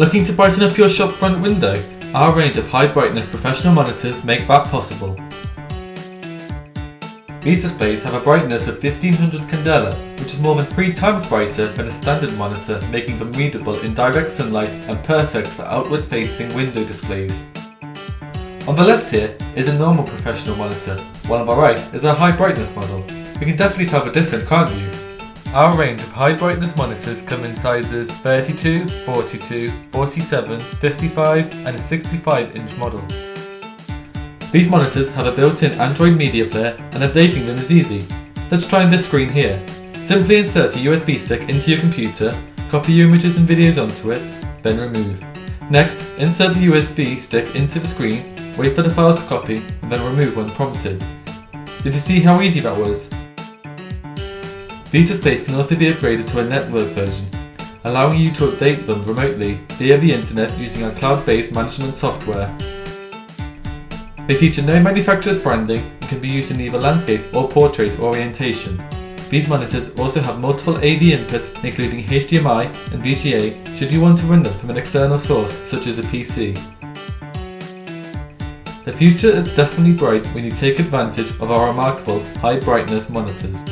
Looking to brighten up your shop front window? Our range of high brightness professional monitors make that possible. These displays have a brightness of 1500 candela, which is more than 3 times brighter than a standard monitor, making them readable in direct sunlight and perfect for outward facing window displays. On the left here is a normal professional monitor, while on the right is a high brightness model. You can definitely tell the difference, can't you? Our range of high brightness monitors come in sizes 32, 42, 47, 55 and a 65 inch model. These monitors have a built-in Android media player and updating them is easy. Let's try this screen here. Simply insert a USB stick into your computer, copy your images and videos onto it, then remove. Next, insert the USB stick into the screen, wait for the files to copy, and then remove when prompted. Did you see how easy that was? These displays can also be upgraded to a network version, allowing you to update them remotely via the internet using our cloud-based management software. They feature no manufacturer's branding and can be used in either landscape or portrait orientation. These monitors also have multiple AV inputs including HDMI and VGA should you want to run them from an external source such as a PC. The future is definitely bright when you take advantage of our remarkable high brightness monitors.